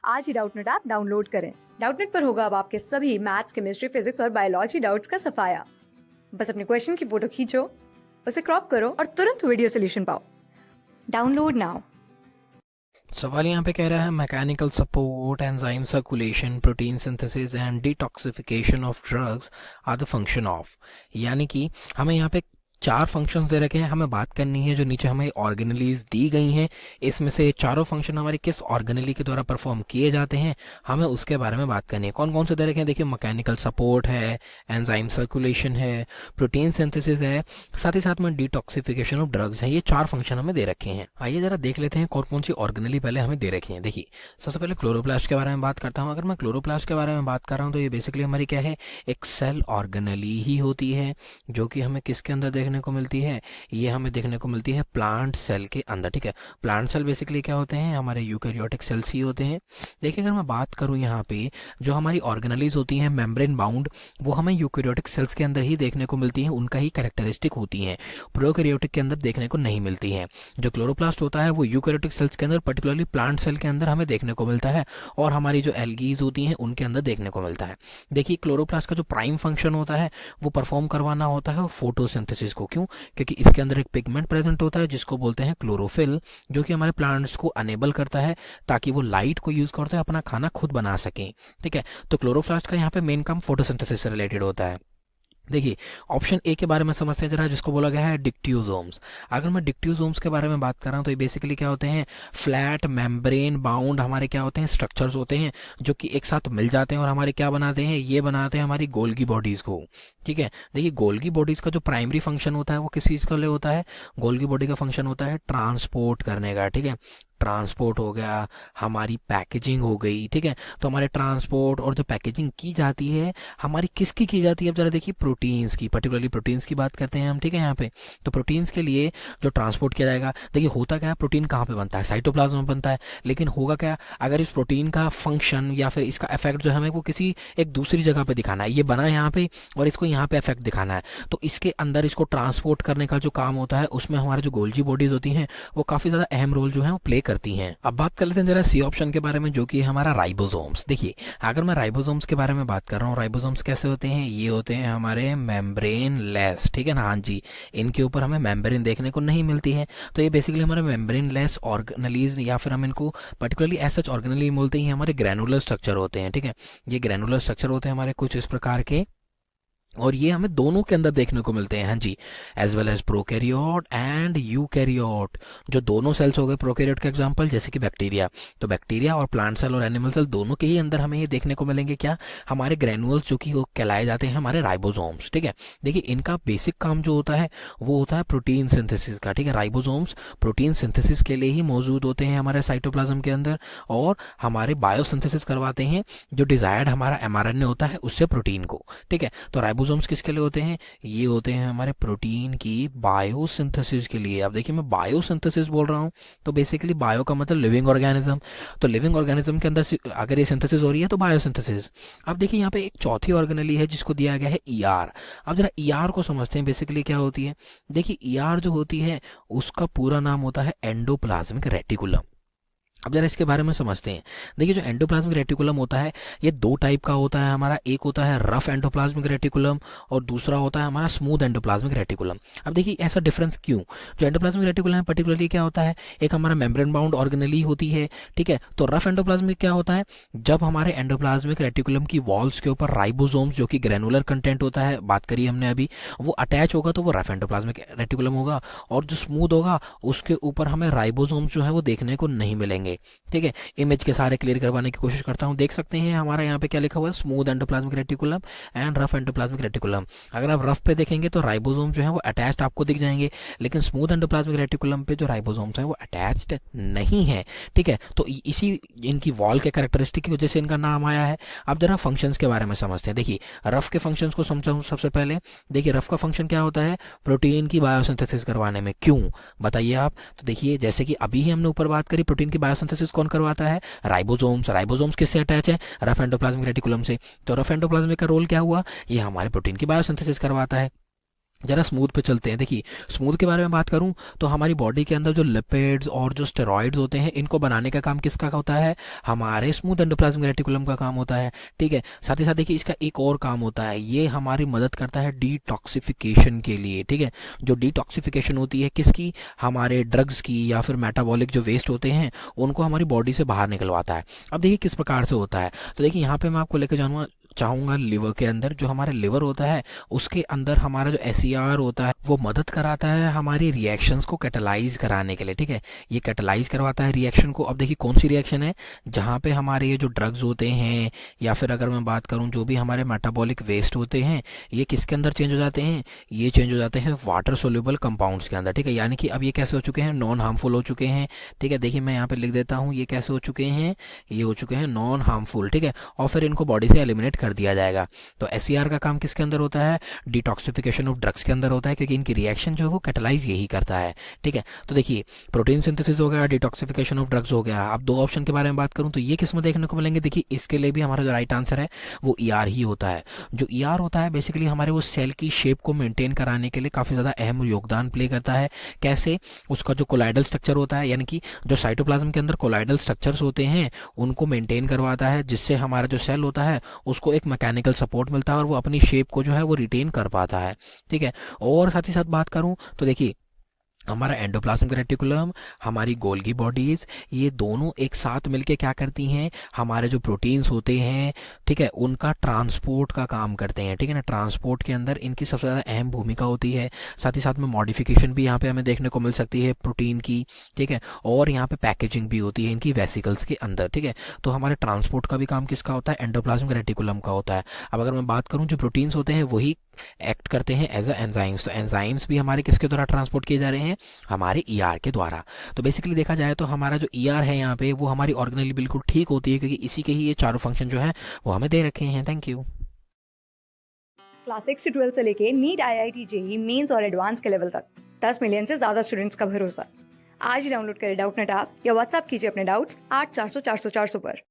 आज ही Doubtnut app download करें। Doubtnut पर होगा अब आपके सभी मैथ्स, केमिस्ट्री, फिजिक्स और बायोलॉजी डाउट्स का सफाया। बस अपने क्वेश्चन की फोटो खींचो, उसे क्रॉप करो और तुरंत वीडियो सोल्यूशन पाओ। Download now. सवाल यहाँ पे कह रहा है mechanical support, enzyme circulation, protein synthesis and detoxification of drugs are the function of. यानी कि हमें यहाँ पे 4 फंक्शंस दे रखे हैं, हमें बात करनी है जो नीचे हमें ऑर्गेनलीज दी गई हैं, इसमें से चारों फंक्शन हमारे किस ऑर्गेनली के द्वारा परफॉर्म किए जाते हैं, हमें उसके बारे में बात करनी है। कौन कौन से दे रखे हैं? देखिए, मैकेनिकल सपोर्ट है, एंजाइम सर्कुलेशन है, प्रोटीन सिंथेसिस है, साथ ही साथ में डिटॉक्सिफिकेशन ऑफ ड्रग्स है। ये 4 फंक्शन हमें दे रखे हैं। आइए जरा देख लेते हैं कौन कौन सी ऑर्गेनली पहले हमें दे रखी है। देखिए, सबसे पहले क्लोरोप्लास्ट के बारे में बात करता हूँ। अगर मैं क्लोरोप्लास्ट के बारे में बात कर रहा हूँ तो ये बेसिकली हमारी क्या है, एक सेल ऑर्गेनली ही होती है, जो कि हमें किसके अंदर देखने को मिलती है? ये हमें देखने को मिलती है प्लांट सेल के अंदर। ठीक है, प्लांट सेल बेसिकली क्या होते हैं? हमारे यूकैरियोटिक सेल्स ही होते हैं। देखिए, अगर मैं बात करूं यहाँ पे जो हमारी ऑर्गेनलीज होती हैं मेम्ब्रेन बाउंड, वो हमें यूकैरियोटिक सेल्स के अंदर ही देखने को मिलती हैं, उनका ही कैरेक्टरिस्टिक होती हैं, प्रोकैरियोटिक के अंदर देखने को नहीं मिलती हैं। जो क्लोरोप्लास्ट होता है वो यूकैरियोटिक सेल्स के अंदर, पर्टिकुलरली प्लांट सेल के अंदर हमें देखने को मिलता है, और हमारी जो एल्गीज होती हैं उनके अंदर देखने को मिलता है। देखिए, क्लोरोप्लास्ट का जो प्राइम फंक्शन होता है वो परफॉर्म करवाना होता है फोटोसिंथेसिस को। क्यों? क्योंकि इसके अंदर एक पिगमेंट प्रेजेंट होता है जिसको बोलते हैं क्लोरोफिल, जो कि हमारे प्लांट्स को अनेबल करता है ताकि वो लाइट को यूज करते हैं अपना खाना खुद बना सकें। ठीक है, तो क्लोरोप्लास्ट का यहाँ पे मेन काम फोटोसिंथेसिस से रिलेटेड होता है। देखिए, ऑप्शन ए के बारे में समझते हैं जरा, जिसको बोला गया है डिक्ट्यूजोम्स। अगर मैं डिक्ट्यूजोम्स के बारे में बात कर रहा हूं तो ये बेसिकली क्या होते हैं? फ्लैट मेम्ब्रेन बाउंड हमारे क्या होते हैं? स्ट्रक्चर्स होते हैं, जो कि एक साथ मिल जाते हैं और हमारे क्या बनाते हैं? ये बनाते हैं हमारी गोल्गी बॉडीज को। ठीक है, देखिए, गोल्गी बॉडीज का जो प्राइमरी फंक्शन होता है वो किस चीज के लिए होता है? गोल्गी बॉडी का फंक्शन होता है ट्रांसपोर्ट करने का। ठीक है, ट्रांसपोर्ट हो गया, हमारी पैकेजिंग हो गई। ठीक है, तो हमारे ट्रांसपोर्ट और जो पैकेजिंग की जाती है हमारी किसकी की जाती है? अब जरा देखिए, प्रोटीन्स की, पर्टिकुलरली प्रोटीन्स की बात करते हैं हम। ठीक है, यहाँ पे तो प्रोटीन्स के लिए जो ट्रांसपोर्ट किया जाएगा, देखिए होता क्या है, प्रोटीन कहाँ पे बनता है? साइटोप्लाज्म में बनता है। लेकिन होगा क्या, अगर इस प्रोटीन का फंक्शन या फिर इसका इफेक्ट जो है हमें वो किसी एक दूसरी जगह पे दिखाना है, ये बना है यहाँ पे और इसको यहाँ पे इफेक्ट दिखाना है, तो इसके अंदर इसको ट्रांसपोर्ट करने का जो काम होता है उसमें हमारे जो गोल्जी बॉडीज होती हैं वो काफी ज्यादा अहम रोल जो है वो प्ले करती हैं। अब बात कर लेते हैं जरा सी ऑप्शन के बारे में, जो कि है हमारा राइबोसोम्स। देखिए, अगर मैं राइबोसोम्स के बारे में बात कर रहा हूँ, राइबोसोम्स कैसे होते हैं? ये होते हैं हमारे मेम्ब्रेन लेस। ठीक है ना, हाँ जी, इनके ऊपर हमें मेम्ब्रेन देखने को नहीं मिलती है, तो ये बेसिकली हमारे मेम्ब्रेन लेस ऑर्गेनलीज, या फिर हम इनको पर्टिकुलरली एज सच ऑर्गेनली बोलते हैं, हमारे ग्रैनुलर स्ट्रक्चर होते हैं। ठीक है, ये ग्रैनुलर स्ट्रक्चर होते हैं हमारे कुछ इस प्रकार के, और ये हमें दोनों के अंदर देखने को मिलते हैं। हाँ जी, as well as prokaryote and eukaryote. जो दोनों सेल्स हो गए प्रोकैरियोट के एग्जांपल, जैसे कि बैक्टीरिया, तो बैक्टीरिया और प्लांट सेल और एनिमल सेल दोनों के ही अंदर हमें ये देखने को मिलेंगे क्या? हमारे ग्रैनुअल्स, जो कि वो कहलाए जाते हैं हमारे राइबोसोम्स। ठीक है, देखिए, इनका बेसिक काम जो होता है वो होता है प्रोटीन सिंथेसिस का। ठीक है, राइबोसोम्स प्रोटीन सिंथेसिस के लिए ही मौजूद होते हैं हमारे साइटोप्लाज्म के अंदर, और हमारे बायोसिंथेसिस करवाते हैं जो डिजायर्ड हमारा एमआरएनए होता है उससे प्रोटीन को। ठीक है, तो राइबोसोम्स किसके लिए होते हैं? ये होते हैं हमारे प्रोटीन की बायोसिंथेसिस के लिए। अब देखिए, मैं बायोसिंथेसिस बोल रहा हूँ तो बेसिकली बायो का मतलब लिविंग ऑर्गेनिज्म, तो लिविंग ऑर्गेनिज्म के अंदर अगर ये सिंथेसिस हो रही है तो बायोसिंथेसिस। अब देखिए, यहाँ पे एक चौथी ऑर्गेनली है जिसको दिया गया है ईआर। अब जरा ईआर को समझते हैं, बेसिकली क्या होती है। देखिए, ईआर जो होती है उसका पूरा नाम होता है एंडोप्लाज्मिक रेटिकुलम। अब जरा इसके बारे में समझते हैं। देखिए, जो एंडोप्लाज्मिक रेटिकुलम होता है ये 2 टाइप का होता है हमारा, एक होता है रफ एंडोप्लाज्मिक रेटिकुलम और दूसरा होता है हमारा स्मूथ एंडोप्लाज्मिक रेटिकुलम। अब देखिए, ऐसा डिफरेंस क्यों? जो एंडोप्लाज्मिक रेटिकुलम है पर्टिकुलरली क्या होता है, एक हमारा मेम्ब्रेन बाउंड ऑर्गेनली होती है। ठीक है, तो रफ एंडोप्लाज्मिक क्या होता है, जब हमारे एंडोप्लाज्मिक रेटिकुलम की वॉल्स के ऊपर राइबोसोम्स, जो कि ग्रेनुलर कंटेंट होता है, बात करिए हमने अभी, वो अटैच होगा तो वो रफ एंडोप्लाज्मिक रेटिकुलम होगा, और जो स्मूथ होगा उसके ऊपर हमें राइबोसोम्स जो है वो देखने को नहीं मिलेंगे। ठीक है, इमेज के सारे क्लियर करवाने की कोशिश करता हूं। देख सकते हैं हमारा यहाँ पे क्या लिखा हुआ है, smooth endoplasmic reticulum and rough endoplasmic reticulum. अगर आप रफ पे देखेंगे तो राइबोसोम जो है वो अटैच्ड आपको दिख जाएंगे, लेकिन स्मूथ एंडोप्लाज्मिक रेटिकुलम पे जो राइबोसोम्स हैं वो अटैच्ड नहीं है। ठीक है, तो इसी इनकी वॉल के कैरेक्टरिस्टिक की वजह से इनका नाम आया है। अब जरा फंक्शंस के बारे में समझते हैं। देखिए, रफ के फंक्शंस को समझाऊं सबसे पहले। देखिए, रफ का फंक्शन क्या होता है, प्रोटीन की बायोसिंथेसिस करवाने में। क्यों बताइए आप? तो देखिए, जैसे कि अभी ही हमने ऊपर बात करी, प्रोटीन की बायोसिंथेसिस कौन करवाता है? राइबोसोम्स। राइबोसोम्स किससे अटैच है? रफ एंडोप्लाज्मिक रेटिकुलम से। तो रफ एंडोप्लाज्मिक का रोल क्या हुआ? ये हमारे प्रोटीन की बायोसिंथेसिस करवाता है। जरा स्मूथ पे चलते हैं। देखिए, स्मूथ के बारे में बात करूं तो हमारी बॉडी के अंदर जो लिपिड्स और जो स्टेरॉइड्स होते हैं, इनको बनाने का काम किसका होता है? हमारे स्मूथ एंडोप्लाज्मिक रेटिकुलम का काम होता है। ठीक है, साथ ही साथ देखिए इसका एक और काम होता है, ये हमारी मदद करता है डिटॉक्सिफिकेशन के लिए। ठीक है, जो डिटॉक्सिफिकेशन होती है किसकी? हमारे ड्रग्स की या फिर मेटाबॉलिक जो वेस्ट होते हैं उनको हमारी बॉडी से बाहर निकलवाता है। अब देखिए किस प्रकार से होता है, तो देखिए यहाँ पे मैं आपको लेकर जाऊँगा चाहूँगा लिवर के अंदर। जो हमारा लिवर होता है उसके अंदर हमारा जो एसईआर होता है वो मदद कराता है हमारी रिएक्शंस को कैटलाइज कराने के लिए। ठीक है, ये कैटलाइज करवाता है रिएक्शन को। अब देखिए कौन सी रिएक्शन है? जहाँ पे हमारे ये जो ड्रग्स होते हैं या फिर अगर मैं बात करूँ जो भी हमारे मेटाबॉलिक वेस्ट होते हैं, ये किसके अंदर चेंज हो जाते हैं? ये चेंज हो जाते हैं वाटर सोल्यूबल कंपाउंड्स के अंदर। ठीक है, यानी कि अब ये कैसे हो चुके हैं? नॉन हार्मफुल हो चुके हैं। ठीक है, देखिए मैं यहाँ पे लिख देता हूँ, ये कैसे हो चुके हैं? ये हो चुके हैं नॉन हार्मफुल। ठीक है, और फिर इनको बॉडी से एलिमिनेट कर दिया जाएगा। तो एसईआर का काम किसके अंदर होता है? डिटॉक्सिफिकेशन ऑफ ड्रग्स के अंदर होता है, क्योंकि इनकी रिएक्शन जो है वो कैटलाइज यही करता है। ठीक है, तो देखिए प्रोटीन सिंथेसिस हो गया, डिटॉक्सिफिकेशन ऑफ ड्रग्स हो गया। अब दो ऑप्शन के बारे में बात करूं तो ये किस में देखने को मिलेंगे? देखिए इसके लिए भी हमारा जो राइट आंसर है वो ईआर ही होता है। जो ईआर होता है बेसिकली हमारे वो सेल की शेप को मेंटेन कराने के लिए काफी ज्यादा अहम योगदान प्ले करता है। कैसे? उसका जो कोलाइडल स्ट्रक्चर होता है, यानी कि जो साइटोप्लाज्म के अंदर कोलाइडल स्ट्रक्चर्स होते हैं उनको मेंटेन करवाता है, जिससे हमारा जो सेल होता है उसको एक मैकेनिकल सपोर्ट मिलता है और वो अपनी शेप को जो है वो रिटेन कर पाता है। ठीक है, और साथ ही साथ बात करूं तो देखिए हमारा एंडोप्लाज्मिक रेटिकुलम, हमारी गोल्गी बॉडीज, ये दोनों एक साथ मिलके क्या करती हैं? हमारे जो प्रोटीन्स होते हैं, ठीक है, उनका ट्रांसपोर्ट का काम करते हैं। ठीक है ना, ट्रांसपोर्ट के अंदर इनकी सबसे ज़्यादा अहम भूमिका होती है। साथ ही साथ में मॉडिफिकेशन भी यहाँ पे हमें देखने को मिल सकती है प्रोटीन की। ठीक है, और यहाँ पे पैकेजिंग भी होती है इनकी वेसिकल्स के अंदर। ठीक है, तो हमारे ट्रांसपोर्ट का भी काम किसका होता है? एंडोप्लाज्मिक रेटिकुलम का होता है। अब अगर मैं बात करूँ जो प्रोटीन्स होते हैं वही एक्ट करते हैं एज अ एंजाइम्स, तो एंजाइम्स भी हमारे किसके द्वारा ट्रांसपोर्ट किए जा रहे हैं? हमारे ईआर के द्वारा। तो बेसिकली देखा जाए तो हमारा जो ईआर है यहाँ पे वो हमारी ऑर्गेनली बिल्कुल ठीक होती है, क्योंकि इसी के ही ये चारों फंक्शन जो है वो हमें दे रखे हैं। Thank you. क्लास 6 से 12 से लेके नीट, IIT, जेईई मेंस और एडवांस के लेवल तक 10 मिलियन से ज्यादा स्टूडेंट्स का भरोसा। आज ही डाउनलोड करें डाउटनेट ऐप या व्हाट्सएप कीजिए अपने डाउट्स 8400 400 400 पर।